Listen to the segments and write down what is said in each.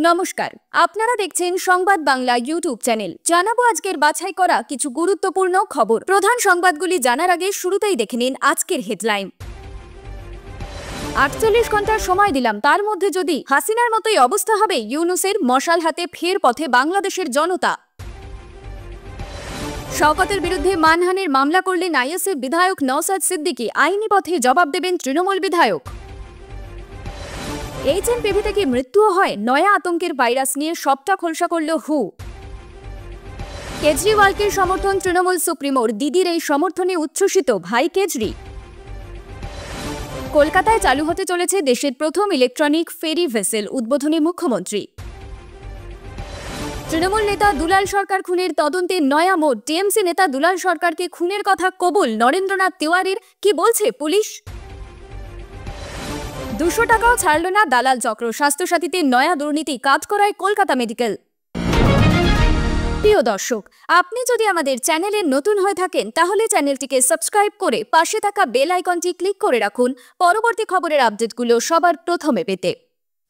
নমস্কার, আপনারা দেখছেন সংবাদ বাংলা ইউটিউব চ্যানেল। জানাবো আজকের বাছাই করা কিছু গুরুত্বপূর্ণ খবর। প্রধান সংবাদগুলি জানার আগে শুরুতেই দেখে নিন আজকের হেডলাইন। ৪৮ ঘন্টার সময় দিলাম, তার মধ্যে যদি হাসিনার মতোই অবস্থা হবে ইউনূসের, মশাল হাতে ফের পথে বাংলাদেশের জনতা। শওকতের বিরুদ্ধে মানহানির মামলা করলেন আইএসএফ বিধায়ক নওশাদ সিদ্দিকী, আইনি পথে জবাব দেবেন তৃণমূল বিধায়ক। এইচএমপিভি থেকে মৃত্যুও হয়, নয়া আতঙ্কের ভাইরাস নিয়ে সবটা খোলসা করল হু। কেজরিওয়ালকে সমর্থন তৃণমূল সুপ্রিমোর, দিদির এই সমর্থনে উচ্ছ্বসিত ভাই কেজরি। কলকাতায় চালু হতে চলেছে দেশের প্রথম ইলেকট্রনিক ফেরি ভেসেল, উদ্বোধনী মুখ্যমন্ত্রী। তৃণমূল নেতা দুলাল সরকার খুনের তদন্তে নয়া মোড়, টিএমসি নেতা দুলাল সরকারকে খুনের কথা কবুল নরেন্দ্রনাথ তিওয়ারির, কি বলছে পুলিশ? 200 টাকাও ছাড়ল না দালাল চক্র, স্বাস্থ্যসাথীতে নয়া দুর্নীতি কাজ করায় কলকাতা মেডিকেল। প্রিয় দর্শক, আপনি যদি আমাদের চ্যানেলে নতুন হয়ে থাকেন তাহলে চ্যানেলটিকে সাবস্ক্রাইব করে পাশে থাকা বেল আইকনটি ক্লিক করে রাখুন পরবর্তী খবরের আপডেটগুলো সবার প্রথমে পেতে।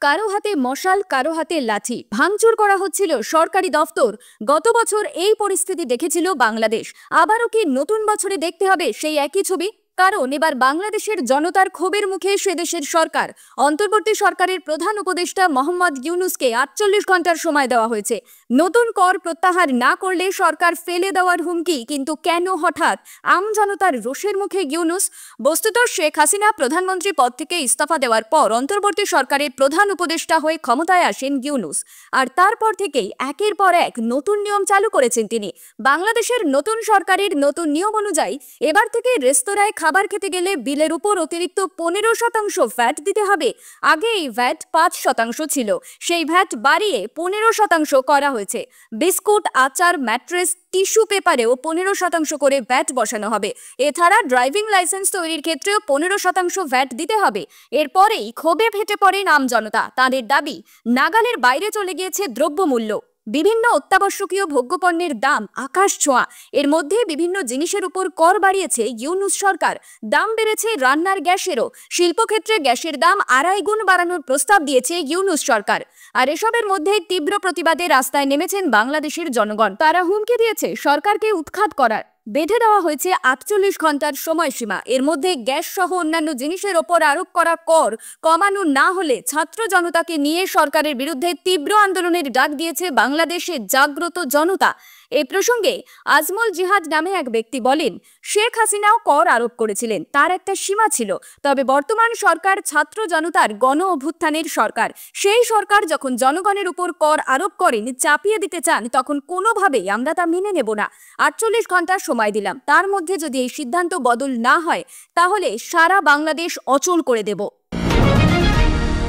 কারো হাতে মশাল, কারো হাতে লাঠি, ভাঙচুর করা হচ্ছিল সরকারি দফতর। গত বছর এই পরিস্থিতি দেখেছিল বাংলাদেশ। আবারও কি নতুন বছরে দেখতে হবে সেই একই ছবি? কারণ এবার বাংলাদেশের জনতার ক্ষোভের মুখে সে দেশের সরকার। অন্তর্বর্তী সরকারের প্রধান উপদেষ্টা মোহাম্মদ ইউনূসকে ৪৮ ঘন্টার সময় দেওয়া হয়েছে। নতুন কর প্রত্যাহার না করলে সরকার ফেলে দেওয়ার হুমকি। কিন্তু কেন হঠাৎ আম জনতার রোষের মুখে ইউনূস? বস্তুত শেখ হাসিনা প্রধানমন্ত্রী পদ থেকে ইস্তফা দেওয়ার পর অন্তর্বর্তী সরকারের প্রধান উপদেষ্টা হয়ে ক্ষমতায় আসেন ইউনূস। আর তারপর থেকেই একের পর এক নতুন নিয়ম চালু করেছেন তিনি। বাংলাদেশের নতুন সরকারের নতুন নিয়ম অনুযায়ী এবার থেকে রেস্তোরাঁয় খাবার খেতে গেলে বিলের উপর অতিরিক্ত 15% ভ্যাট দিতে হবে। আগে এই ভ্যাট 5% ছিল, সেই ভ্যাট বাড়িয়ে 15% করা হয়েছে। বিস্কুট, আচার, ম্যাট্রেস, টিস্যু পেপারেও 15% করে ভ্যাট বসানো হবে। এছাড়া ড্রাইভিং লাইসেন্স তৈরির ক্ষেত্রেও 15% ভ্যাট দিতে হবে। এরপরেই ক্ষোভে ফেটে পড়েন আমজনতা। তাদের দাবি, নাগালের বাইরে চলে গিয়েছে দ্রব্যমূল্য। বিভিন্ন অত্যাবশ্যকীয় ভোগ্যপণ্যের দাম আকাশ ছোঁয়া। এর মধ্যে বিভিন্ন জিনিসের উপর কর বাড়িয়েছে ইউনূস সরকার। দাম বেড়েছে রান্নার গ্যাসেরও। শিল্পক্ষেত্রে গ্যাসের দাম 2.5 গুণ বাড়ানোর প্রস্তাব দিয়েছে ইউনূস সরকার। আর এসবের মধ্যে তীব্র প্রতিবাদে রাস্তায় নেমেছেন বাংলাদেশের জনগণ। তারা হুমকি দিয়েছে সরকারকে উৎখাত করার। বেঁধে দেওয়া হয়েছে 48 ঘন্টার সময়সীমা। এর মধ্যে গ্যাস সহ অন্যান্য জিনিসের ওপর আরোপ করা কর কমানো না হলে ছাত্র জনতাকে নিয়ে সরকারের বিরুদ্ধে তীব্র আন্দোলনের ডাক দিয়েছে বাংলাদেশের জাগ্রত জনতা। এই প্রসঙ্গে আজমল জিহাদ নামে এক ব্যক্তি বলেন, শেখ হাসিনাও কর আরোপ করেছিলেন, তার একটা সীমা ছিল। তবে বর্তমান সরকার ছাত্র জনতার গণ অভ্যুত্থানের সরকার। সেই সরকার যখন জনগণের উপর কর আরোপ করেন, চাপিয়ে দিতে চান, তখন কোনোভাবেই আমরা তা মেনে নেব না। 48 ঘন্টা সময় দিলাম, তার মধ্যে যদি এই সিদ্ধান্ত বদল না হয় তাহলে সারা বাংলাদেশ অচল করে দেব।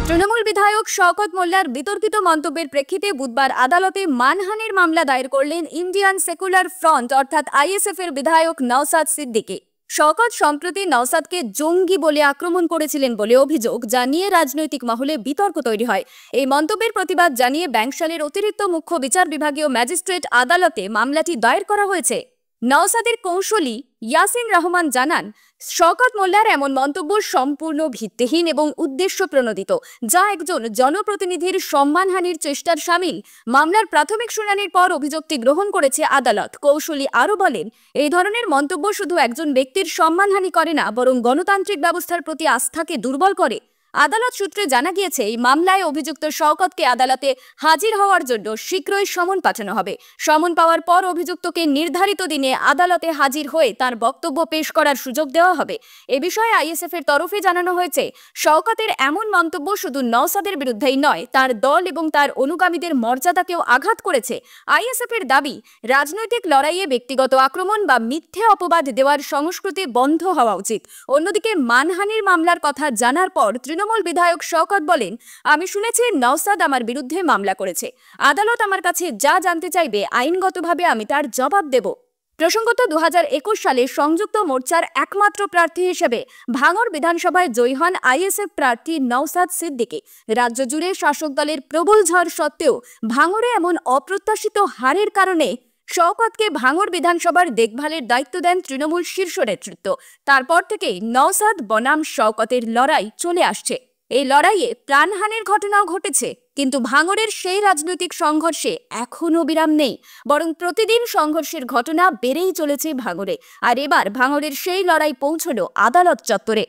তৃণমূল বিধায়ক শওকত মোল্লার বিতর্কিত মন্তব্যের প্রেক্ষিতে বুধবার আদালতে মানহানির মামলা দায়ের করলেন ইন্ডিয়ান সেকুলার ফ্রন্ট অর্থাৎ আইএসএফ এর বিধায়ক নওশাদ সিদ্দিকী। শওকত সম্প্রতি নওশাদকে জঙ্গি বলে আক্রমণ করেছিলেন বলে অভিযোগ, যা নিয়ে রাজনৈতিক মহলে বিতর্ক তৈরি হয়। এই মন্তব্যের প্রতিবাদ জানিয়ে ব্যাংকশালের অতিরিক্ত মুখ্য বিচার বিভাগীয় ম্যাজিস্ট্রেট আদালতে মামলাটি দায়ের করা হয়েছে। নওশাদের কৌঁসুলি ইয়াসিন রহমান জানান, শওকত মোল্লার এমন মন্তব্য সম্পূর্ণ ভিত্তিহীন এবং উদ্দেশ্য প্রণোদিত, যা একজন জনপ্রতিনিধির সম্মানহানির চেষ্টার শামিল। মামলার প্রাথমিক শুনানির পর অভিযোগটি গ্রহণ করেছে আদালত। কৌঁসুলি আরও বলেন, এই ধরনের মন্তব্য শুধু একজন ব্যক্তির সম্মানহানি করে না, বরং গণতান্ত্রিক ব্যবস্থার প্রতি আস্থাকে দুর্বল করে। আদালত সূত্রে জানা গিয়েছে, এই মামলায় অভিযুক্ত শওকতকে আদালতে হাজির হওয়ার জন্য শীঘ্রই সমন পাঠানো হবে। সমন পাওয়ার পর অভিযুক্তকে নির্ধারিত দিনে আদালতে হাজির হয়ে তার বক্তব্য পেশ করার সুযোগ দেওয়া হবে। এ বিষয়ে আইএসএফ এর তরফে জানানো হয়েছে, শওকতের এমন মন্তব্য শুধু নওশাদের বিরুদ্ধেই নয়, তার দল এবং তার অনুগামীদের মর্যাদাকেও আঘাত করেছে। আইএসএফ এর দাবি, রাজনৈতিক লড়াইয়ে ব্যক্তিগত আক্রমণ বা মিথ্যে অপবাদ দেওয়ার সংস্কৃতি বন্ধ হওয়া উচিত। অন্যদিকে মানহানির মামলার কথা জানার পর তৃণমূল বিধায়ক শওকত বলেন, আমি শুনেছি নওশাদ আমার বিরুদ্ধে মামলা করেছে। আদালত আমার কাছে যা জানতে চাইবে আইনগতভাবে আমি তার জবাব দেব। প্রসঙ্গত 2021 সালে সংযুক্ত মোর্চার একমাত্র প্রার্থী হিসেবে ভাঙড় বিধানসভায় জয়ী হন আইএসএফ প্রার্থী নওশাদ সিদ্দিকী। রাজ্য জুড়ে শাসক দলের প্রবল ঝড় সত্ত্বেও ভাঙড়ে এমন অপ্রত্যাশিত হারের কারণে শওকতকে ভাঙড় বিধানসভার দেখভালের দায়িত্ব দেন তৃণমূল শীর্ষ নেতৃত্ব। তারপর থেকেই নওশাদ বনাম শওকতের লড়াই চলে আসছে। এই লড়াইয়ে প্রাণহানির ঘটনাও ঘটেছে। কিন্তু ভাঙড়ের সেই রাজনৈতিক সংঘর্ষে এখনো বিরাম নেই, বরং প্রতিদিন সংঘর্ষের ঘটনা বেড়েই চলেছে ভাঙড়ে। আর এবার ভাঙড়ের সেই লড়াই পৌঁছলো আদালত চত্বরে।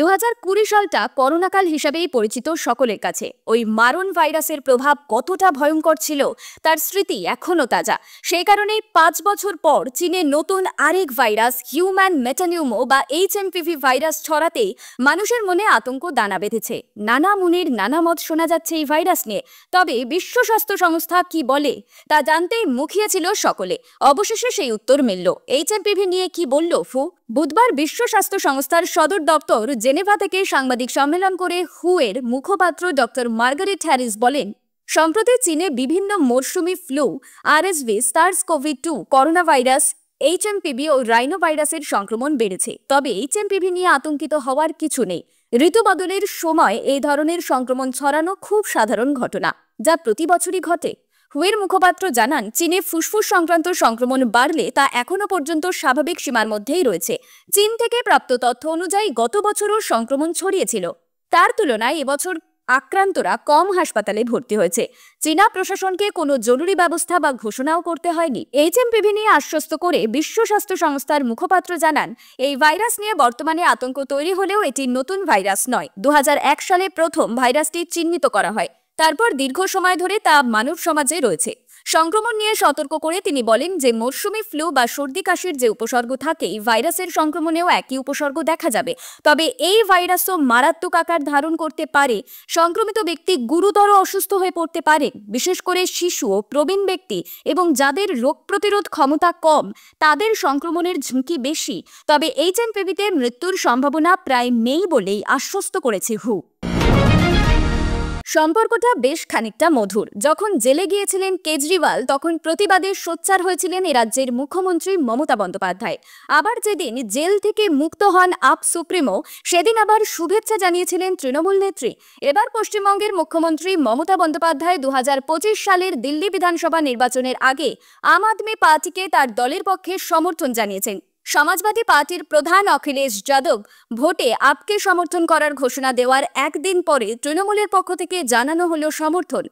2020 সালটা করোনাকাল হিসাবেই পরিচিত সকলের কাছে। ওই মারণ ভাইরাসের প্রভাব কতটা ভয়ঙ্কর ছিল তার স্মৃতি এখনো তাজা। সেই কারণেই 5 বছর পর চীনে নতুন আরেক ভাইরাস হিউম্যান মেটানিউমো বা HMPV ভাইরাস ছড়াতেই মানুষের মনে আতঙ্ক দানা বেঁধেছে। নানা মুনির নানা মত শোনা যাচ্ছে এই ভাইরাস নিয়ে। তবে বিশ্ব স্বাস্থ্য সংস্থা কি বলে তা জানতেই মুখিয়ে ছিল সকলে। অবশেষে সেই উত্তর মিলল। HMPV নিয়ে কি বলল ফু? বুধবার বিশ্ব স্বাস্থ্য সংস্থার সদর দপ্তর জেনেভা থেকে সাংবাদিক সম্মেলন করে হু এর মুখপাত্র ডক্টর মার্গারেট হ্যারিস বলেন, সম্প্রতি চীনে বিভিন্ন মরশুমি flu, RSV, SARS-CoV-2, corona virus, HMPV ও রাইনো ভাইরাসের সংক্রমণ বেড়েছে। তবে HMPV নিয়ে আতঙ্কিত হওয়ার কিছু নেই। ঋতু বদলের সময় এই ধরনের সংক্রমণ ছড়ানো খুব সাধারণ ঘটনা, যা প্রতি বছরই ঘটে। হুয়ের মুখপাত্র জানান, চীনে ফুসফুস সংক্রান্ত সংক্রমণ বাড়লে তা এখনো পর্যন্ত স্বাভাবিক সীমার মধ্যেই রয়েছে। চীন থেকে প্রাপ্ত তথ্য অনুযায়ী গত বছরও সংক্রমণ ছড়িয়েছিল। তার তুলনায় এবছর আক্রান্তরা কম হাসপাতালে ভর্তি হয়েছে। চীনা প্রশাসনকে কোনো জরুরি ব্যবস্থা বা ঘোষণাও করতে হয়নি। HMPV নিয়ে আশ্বস্ত করে বিশ্ব স্বাস্থ্য সংস্থার মুখপাত্র জানান, এই ভাইরাস নিয়ে বর্তমানে আতঙ্ক তৈরি হলেও এটি নতুন ভাইরাস নয়। 2001 সালে প্রথম ভাইরাসটি চিহ্নিত করা হয়। তারপর দীর্ঘ সময় ধরে তা মানব সমাজে রয়েছে। সংক্রমণ নিয়ে সতর্ক করে তিনি বলেন যে মরশুমি ফ্লু বা সর্দি কাশির যে উপসর্গ থাকে, ভাইরাসের সংক্রমণেও একই উপসর্গ দেখা যাবে। তবে এই ভাইরাসও মারাত্মক আকার ধারণ করতে পারে। সংক্রমিত ব্যক্তি গুরুতর অসুস্থ হয়ে পড়তে পারে, বিশেষ করে শিশু ও প্রবীণ ব্যক্তি এবং যাদের রোগ প্রতিরোধ ক্ষমতা কম তাদের সংক্রমণের ঝুঁকি বেশি। তবে HMPV-তে মৃত্যুর সম্ভাবনা প্রায় নেই বলেই আশ্বস্ত করেছে হু। সম্পর্কটা বেশ খানিকটা মধুর। যখন জেলে গিয়েছিলেন কেজরিওয়াল, তখন প্রতিবাদে সোচ্চার হয়েছিলেন এ রাজ্যের মুখ্যমন্ত্রী মমতা বন্দ্যোপাধ্যায়। আবার যেদিন জেল থেকে মুক্ত হন আপ সুপ্রিমো, সেদিন আবার শুভেচ্ছা জানিয়েছিলেন তৃণমূল নেত্রী। এবার পশ্চিমবঙ্গের মুখ্যমন্ত্রী মমতা বন্দ্যোপাধ্যায় 2025 সালের দিল্লি বিধানসভা নির্বাচনের আগে আম আদমি পার্টিকে তার দলের পক্ষে সমর্থন জানিয়েছেন। সমাজবাদী পার্টির প্রধান অখিলেশ যাদব ভোটে আপকে সমর্থন করার ঘোষণা দেওয়ার একদিন পরে তৃণমূলের পক্ষ থেকে জানানো হলো সমর্থন।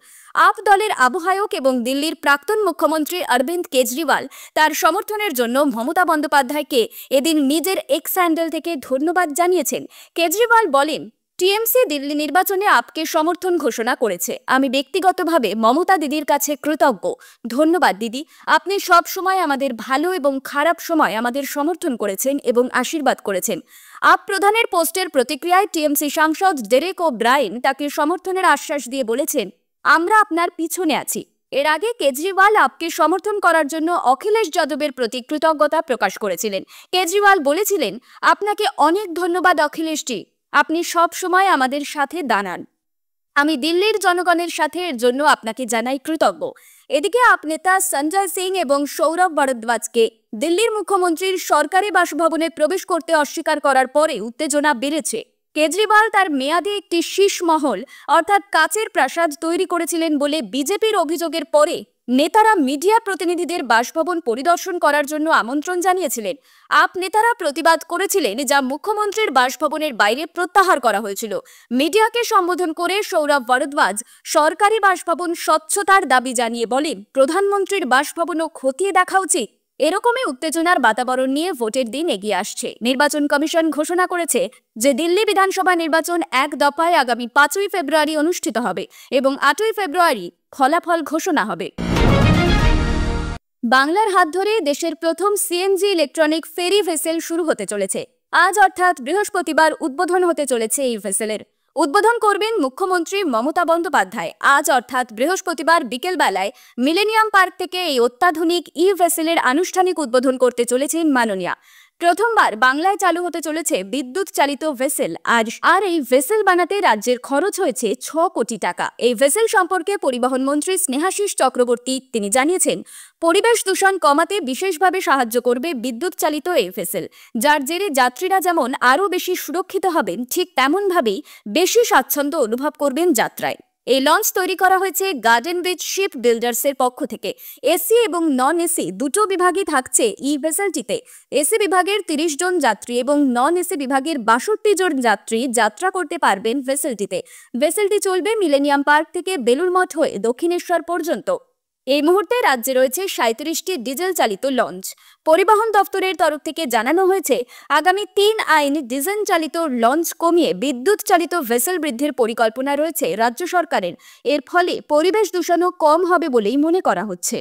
আপ দলের আহ্বায়ক এবং দিল্লির প্রাক্তন মুখ্যমন্ত্রী অরবিন্দ কেজরিওয়াল তার সমর্থনের জন্য মমতা বন্দ্যোপাধ্যায়কে এদিন নিজের এক্স হ্যান্ডেল থেকে ধন্যবাদ জানিয়েছেন। কেজরিওয়াল বলেন, টিএমসি দিল্লি নির্বাচনে আপকে সমর্থন ঘোষণা করেছে। আমি ব্যক্তিগতভাবে মমতা দিদির কাছে কৃতজ্ঞ। ধন্যবাদ দিদি, আপনি সব সময় আমাদের ভালো এবং খারাপ সময় আমাদের সমর্থন করেছেন এবং আশীর্বাদ করেছেন। আপ প্রধানের পোস্টের প্রতিক্রিয়ায় টিএমসি সাংসদ ডেরেক ও ব্রায়েন তাকে সমর্থনের আশ্বাস দিয়ে বলেছেন, আমরা আপনার পিছনে আছি। এর আগে কেজরিওয়াল আপকে সমর্থন করার জন্য অখিলেশ যাদবের প্রতি কৃতজ্ঞতা প্রকাশ করেছিলেন। কেজরিওয়াল বলেছিলেন, আপনাকে অনেক ধন্যবাদ অখিলেশজি, আপনি সব সময় আমাদের সাথে দাঁড়ান। আমি দিল্লির জনগণের সাথে এর জন্য আপনাকে জানাই কৃতজ্ঞ। এদিকে আপ নেতা সঞ্জয় সিং এবং সৌরভ ভরদ্বাজকে দিল্লির মুখ্যমন্ত্রীর সরকারি বাসভবনে প্রবেশ করতে অস্বীকার করার পরে উত্তেজনা বেড়েছে। কেজরিওয়াল তার মেয়াদে একটি শীষ মহল অর্থাৎ কাচের প্রাসাদ তৈরি করেছিলেন বলে বিজেপির অভিযোগের পরে নেতারা মিডিয়া প্রতিনিধিদের বাসভবন পরিদর্শন করার জন্য আমন্ত্রণ জানিয়েছিলেন। আপ নেতারা প্রতিবাদ করেছিলেন, যা মুখ্যমন্ত্রীর বাসভবনের বাইরে প্রত্যাহার করা হয়েছিল। মিডিয়াকে সম্বোধন করে সৌরভ ভরদ্বাজ সরকারি বাসভবন স্বচ্ছতার দাবি জানিয়ে বলেন, প্রধানমন্ত্রীর বাসভবনও খতিয়ে দেখা উচিত। এরকমই উত্তেজনার বাতাবরণ নিয়ে ভোটের দিন এগিয়ে আসছে। নির্বাচন কমিশন ঘোষণা করেছে যে দিল্লি বিধানসভা নির্বাচন এক দফায় আগামী 5ই ফেব্রুয়ারি অনুষ্ঠিত হবে এবং 8ই ফেব্রুয়ারি ফলাফল ঘোষণা হবে। বাংলার হাত ধরে দেশের প্রথম সিএনজি ইলেকট্রনিক ফেরি ভেসেল শুরু হতে চলেছে। আজ অর্থাৎ বৃহস্পতিবার উদ্বোধন হতে চলেছে এই ভেসেলের। উদ্বোধন করবেন মুখ্যমন্ত্রী মমতা বন্দ্যোপাধ্যায়। আজ অর্থাৎ বৃহস্পতিবার বিকেলবেলায় মিলেনিয়াম পার্ক থেকে এই অত্যাধুনিক ভেসেলের আনুষ্ঠানিক উদ্বোধন করতে চলেছেন মাননীয়া। প্রথমবার বাংলায় চালু হতে চলেছে বিদ্যুৎ চালিত ভেসেল। আর এই ভেসেল বানাতে রাজ্যের খরচ হয়েছে 6 কোটি টাকা। এই ভেসেল সম্পর্কে পরিবহন মন্ত্রী স্নেহাশিস চক্রবর্তী তিনি জানিয়েছেন, পরিবেশ দূষণ কমাতে বিশেষভাবে সাহায্য করবে বিদ্যুৎ চালিত এই ভেসেল, যার জেরে যাত্রীরা যেমন আরও বেশি সুরক্ষিত হবেন, ঠিক তেমনভাবেই বেশি স্বাচ্ছন্দ্য অনুভব করবেন যাত্রায়। এই লঞ্চ তৈরি করা হয়েছে গার্ডেন ব্রিজ শিপ বিল্ডার্সের পক্ষ থেকে। এসি এবং নন এসি দুটো বিভাগই থাকছে এই ভেসেলটিতে। এসি বিভাগের 30 জন যাত্রী এবং নন এসি বিভাগের 62 জন যাত্রী যাত্রা করতে পারবেন ভেসেলটিতে। ভেসেলটি চলবে মিলেনিয়াম পার্ক থেকে বেলুড় মঠ হয়ে দক্ষিণেশ্বর পর্যন্ত। এই মুহূর্তে রাজ্যে রয়েছে 37টি ডিজেল চালিত লঞ্চ। পরিবহন দপ্তরের তরফ থেকে জানানো হয়েছে, আগামী 3 আইন ডিজেল চালিত লঞ্চ কমিয়ে বিদ্যুৎ চালিত ভেসেল বৃদ্ধির পরিকল্পনা রয়েছে রাজ্য সরকারের। এর ফলে পরিবেশ দূষণও কম হবে বলেই মনে করা হচ্ছে।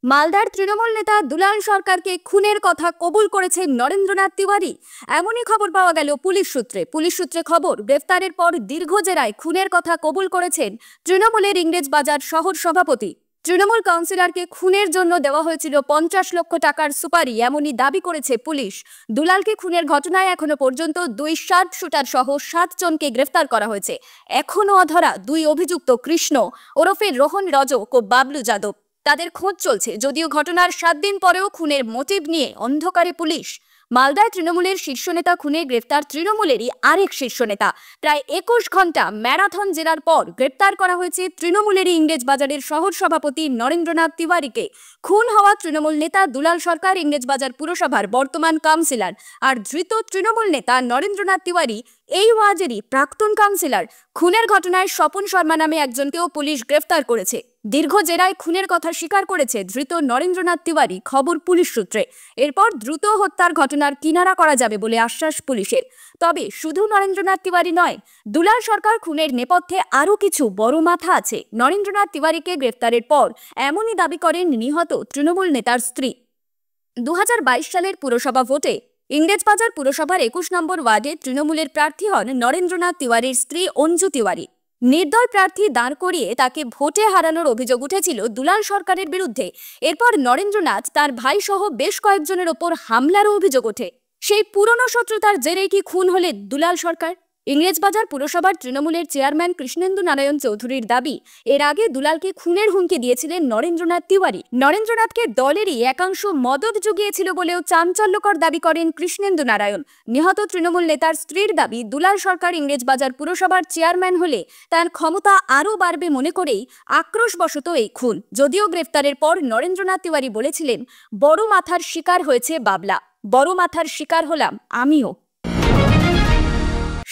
মালদার তৃণমূল নেতা দুলাল সরকারকে খুনের কথা কবুল করেছেন নরেন্দ্রনাথ তিওয়ারি। এমনই খবর পাওয়া গেল পুলিশ সূত্রে খবর, গ্রেফতারের পর দীর্ঘ জেরায় খুনের কথা কবুল করেছেন তৃণমূলের ইংরেজবাজার শহর সভাপতি। তৃণমূল কাউন্সিলরকে খুনের জন্য দেওয়া হয়েছিল 50 লক্ষ টাকার সুপারি, এমনই দাবি করেছে পুলিশ। দুলালকে খুনের ঘটনায় এখনো পর্যন্ত 2 শার্প শুটার সহ 7 জনকে গ্রেফতার করা হয়েছে। এখনো অধরা 2 অভিযুক্ত কৃষ্ণ ওরফে রোহন রজক ও বাবলু যাদব। তাদের খোঁজ চলছে, যদিও ঘটনার 7 দিন পরেও খুনের মোটিভ নিয়ে অন্ধকারে পুলিশ। মালদায় তৃণমূলের শীর্ষ নেতা খুনে গ্রেফতার তৃণমূলেরই আরেক শীর্ষ নেতা। প্রায় 21 ঘন্টা ম্যারাথন জেরার পর গ্রেফতার করা হয়েছে তৃণমূলেরই ইংরেজবাজারের শহর সভাপতি নরেন্দ্রনাথ তিওয়ারিকে। খুন হওয়া তৃণমূল নেতা দুলাল সরকার ইংরেজবাজার পুরসভার বর্তমান কাউন্সিলর, আর ধৃত তৃণমূল নেতা নরেন্দ্রনাথ তিওয়ারি এই ওয়ার্ডেরই প্রাক্তন কাউন্সিলর। খুনের ঘটনায় স্বপন শর্মা নামে একজনকেও পুলিশ গ্রেফতার করেছে। দীর্ঘ জেরায় খুনের কথা স্বীকার করেছে ধৃত নরেন্দ্রনাথ তিওয়ারি, খবর পুলিশ সূত্রে। এরপর দ্রুত হত্যার ঘটনার কিনারা করা যাবে বলে আশ্বাস পুলিশের। তবে শুধু নরেন্দ্রনাথ তিওয়ারি নয়, দুলাল সরকার খুনের নেপথ্যে আরও কিছু বড় মাথা আছে। নরেন্দ্রনাথ তিওয়ারিকে গ্রেফতারের পর এমনই দাবি করেন নিহত তৃণমূল নেতার স্ত্রী। 2022 সালের পুরসভা ভোটে ইংরেজবাজার পুরসভার 21 নম্বর ওয়ার্ডে তৃণমূলের প্রার্থী হন নরেন্দ্রনাথ তিওয়ারির স্ত্রী অঞ্জু তিওয়ারি। নির্দল প্রার্থী দাঁড় করিয়ে তাকে ভোটে হারানোর অভিযোগ উঠেছিল দুলাল সরকারের বিরুদ্ধে। এরপর নরেন্দ্রনাথ তার ভাই সহ বেশ কয়েকজনের ওপর হামলারও অভিযোগ ওঠে। সেই পুরনো শত্রুতার জেরেই কি খুন হলেন দুলাল সরকার? ইংরেজবাজার পুরসভার তৃণমূলের চেয়ারম্যান কৃষ্ণেন্দু নারায়ণ চৌধুরীর দাবি, এর আগে দুলালকে খুনের হুমকি দিয়েছিলেন নরেন্দ্রনাথ তিওয়ারি। নরেন্দ্রনাথকে দলেরই একাংশ মদত জুগিয়েছিল বলেও চাঞ্চল্যকর দাবি করেন কৃষ্ণেন্দু নারায়ণ। নিহত তৃণমূল নেতার স্ত্রীর দাবি, দুলাল সরকার ইংরেজবাজার পুরসভার চেয়ারম্যান হলে তার ক্ষমতা আরও বাড়বে মনে করেই আক্রোশবশত এই খুন। যদিও গ্রেফতারের পর নরেন্দ্রনাথ তিওয়ারি বলেছিলেন, বড় মাথার শিকার হয়েছে বাবলা, বড় মাথার শিকার হলাম আমিও।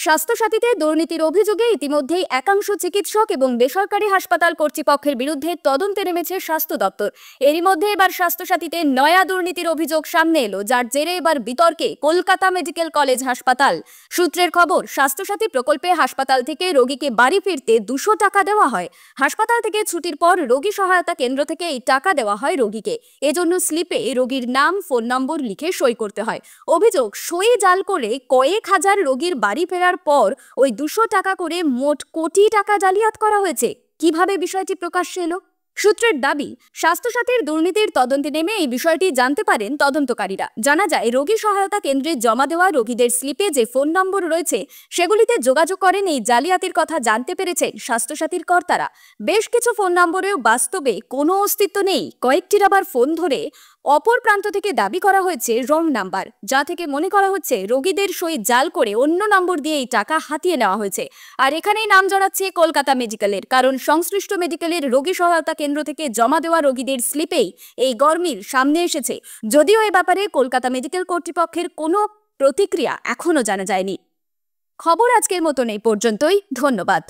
স্বাস্থ্যসাথীতে দুর্নীতির অভিযোগে ইতিমধ্যেই একাংশ চিকিৎসক এবং বেসরকারি হাসপাতাল কর্তৃপক্ষের বিরুদ্ধে তদন্তে নেমেছে স্বাস্থ্য দপ্তর। এরই মধ্যে এবার স্বাস্থ্যসাথীতে নয়া দুর্নীতির অভিযোগ সামনে এলো, যার জেরে এবার বিতর্কে কলকাতা মেডিকেল কলেজ হাসপাতাল। সূত্রের খবর, স্বাস্থ্যসাথী প্রকল্পে হাসপাতাল থেকে রোগীকে বাড়ি ফিরতে 200 টাকা দেওয়া হয়। হাসপাতাল থেকে ছুটির পর রোগী সহায়তা কেন্দ্র থেকে এই টাকা দেওয়া হয় রোগীকে। এজন্য স্লিপে রোগীর নাম, ফোন নম্বর লিখে সই করতে হয়। অভিযোগ, সই জাল করে কয়েক হাজার রোগীর বাড়ি ফেরার পর ওই 200 টাকা করে মোট কোটি টাকা জালিয়াত করা হয়েছে। কিভাবে বিষয়টি প্রকাশ্যে এলো? সূত্রের দাবি, স্বাস্থ্যসাথীর দুর্নীতির তদন্তে নেমে এই বিষয়টি জানতে পারেন তদন্তকারীরা। জানা যায়, রোগী সহায়তা কেন্দ্রে জমা দেওয়া রোগীদের স্লিপে যে ফোন নম্বর রয়েছে সেগুলিতে যোগাযোগ করেন এই জালিয়াতির কথা জানতে পেরেছেন স্বাস্থ্যসাথীর কর্তারা। বেশ কিছু ফোন নম্বরেও বাস্তবে কোনো অস্তিত্ব নেই। কয়েকটির আবার ফোন ধরে অপর প্রান্ত থেকে দাবি করা হয়েছে রং নাম্বার, যা থেকে মনে করা হচ্ছে রোগীদের সই জাল করে অন্য নম্বর দিয়ে এই টাকা হাতিয়ে নেওয়া হয়েছে। আর এখানেই নাম জড়াচ্ছে কলকাতা মেডিকেলের, কারণ সংশ্লিষ্ট মেডিকেলের রোগী সহায়তা কেন্দ্র থেকে জমা দেওয়া রোগীদের স্লিপেই এই গরমিল সামনে এসেছে। যদিও এ ব্যাপারে কলকাতা মেডিকেল কর্তৃপক্ষের কোনো প্রতিক্রিয়া এখনো জানা যায়নি। খবর আজকের মতন এই পর্যন্তই। ধন্যবাদ।